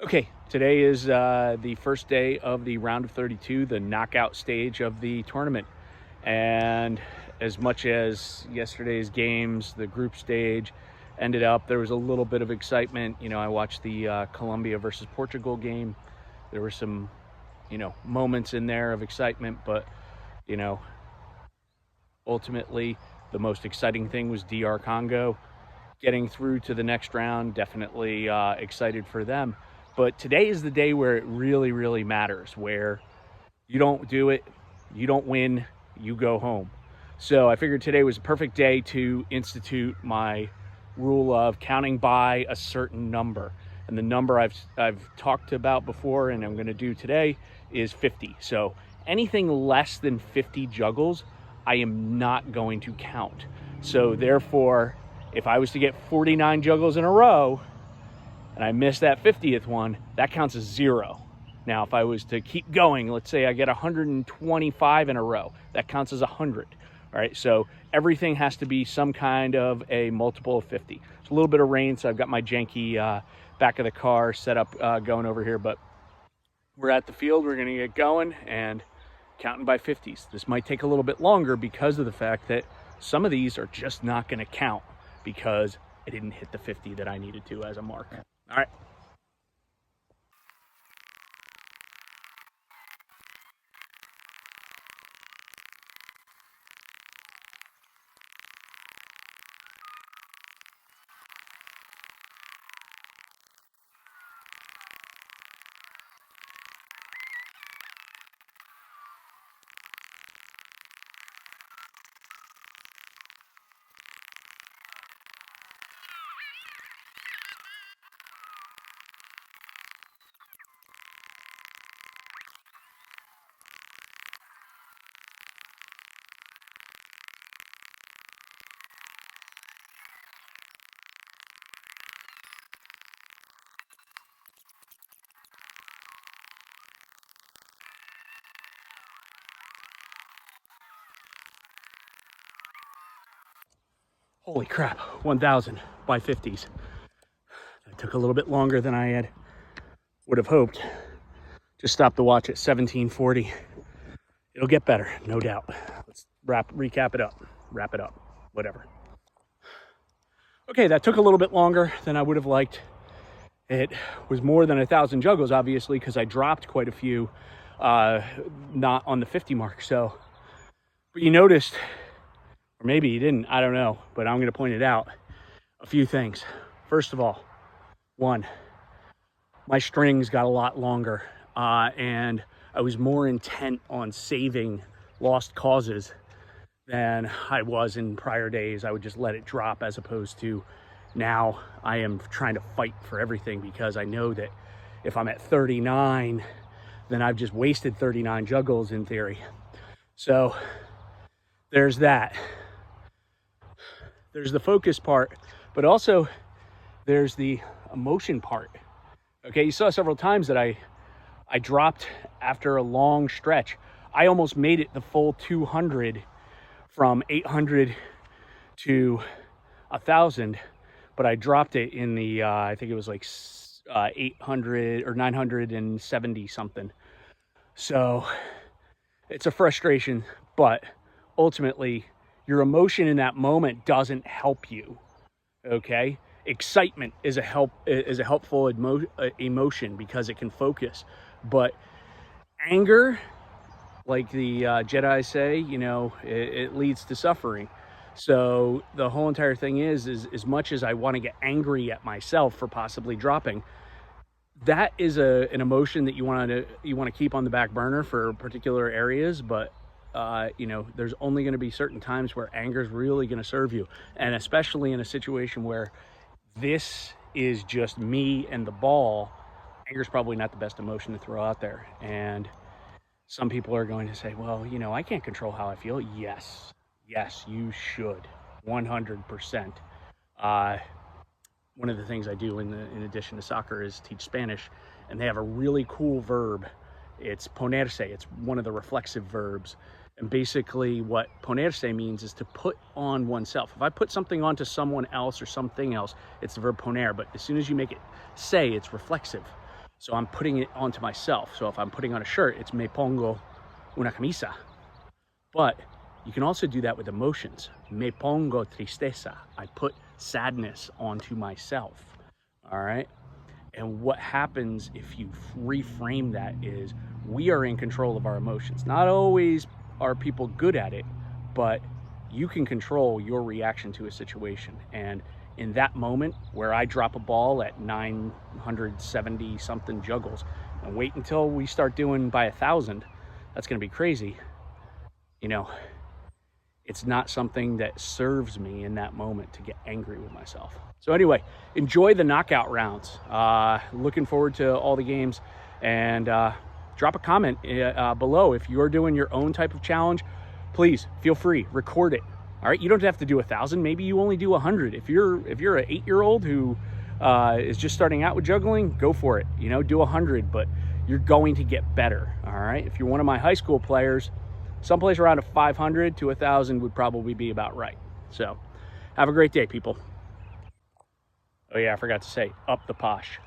Okay, today is the first day of the round of 32, the knockout stage of the tournament. And as much as yesterday's games, the group stage ended up, there was a little bit of excitement. I watched the Colombia versus Portugal game. There were some, moments in there of excitement, but, ultimately the most exciting thing was DR Congo getting through to the next round. Definitely excited for them. But today is the day where it really, really matters, where you don't do it, you don't win, you go home. So I figured today was a perfect day to institute my rule of counting by a certain number. And the number I've talked about before and I'm going to do today is 50. So anything less than 50 juggles, I am not going to count. So therefore, if I was to get 49 juggles in a row and I missed that 50th one, that counts as 0. Now, if I was to keep going, let's say I get 125 in a row, that counts as 100. All right, so everything has to be some kind of a multiple of 50. It's a little bit of rain, so I've got my janky back of the car set up going over here, but we're at the field. We're gonna get going and counting by 50s. This might take a little bit longer because of the fact that some of these are just not gonna count because I didn't hit the 50 that I needed to as a mark. All right. Holy crap, 1,000 by 50s. That took a little bit longer than I would have hoped. Just stopped the watch at 1740. It'll get better, no doubt. Let's recap it up, wrap it up, whatever. Okay, that took a little bit longer than I would have liked. It was more than 1,000 juggles, obviously, because I dropped quite a few, not on the 50 mark. So, but you noticed, or maybe you didn't, I don't know, but I'm going to point it out, a few things. First of all, one, my strings got a lot longer, and I was more intent on saving lost causes than I was in prior days. I would just let it drop, as opposed to now I am trying to fight for everything, because I know that if I'm at 39, then I've just wasted 39 juggles in theory. So there's that. There's the focus part, but also there's the emotion part. Okay, you saw several times that I dropped after a long stretch. I almost made it the full 200 from 800 to 1,000, but I dropped it in the, I think it was like 800 or 970 something. So it's a frustration, but ultimately your emotion in that moment doesn't help you. Okay, excitement is a helpful emotion because it can focus, but anger, like the Jedi say, it leads to suffering. So the whole entire thing is as much as I want to get angry at myself for possibly dropping, that is an emotion that you want to keep on the back burner for particular areas, but there's only going to be certain times where anger is really going to serve you. And especially in a situation where this is just me and the ball, anger is probably not the best emotion to throw out there. And some people are going to say, well, I can't control how I feel. Yes, you should, 100%. One of the things I do in addition to soccer is teach Spanish, and they have a really cool verb. It's ponerse. It's one of the reflexive verbs. And basically what ponerse means is to put on oneself. If I put something onto someone else or something else, it's the verb poner. But as soon as you make it say, it's reflexive. So I'm putting it onto myself. So if I'm putting on a shirt, it's me pongo una camisa. But you can also do that with emotions. Me pongo tristeza. I put sadness onto myself. All right. And what happens if you reframe that is we are in control of our emotions. Not always are people good at it, but you can control your reaction to a situation. And in that moment where I drop a ball at 970 something juggles and wait until we start doing by 1,000, that's going to be crazy. You know, it's not something that serves me in that moment to get angry with myself. So anyway, enjoy the knockout rounds. Looking forward to all the games, and drop a comment below if you're doing your own type of challenge. Please feel free, record it. All right, you don't have to do 1,000. Maybe you only do 100. If you're an 8-year-old who is just starting out with juggling, go for it. You know, do 100, but you're going to get better. All right. If you're one of my high school players, someplace around a 500 to 1,000 would probably be about right. So, have a great day, people. Oh yeah, I forgot to say, up the posh.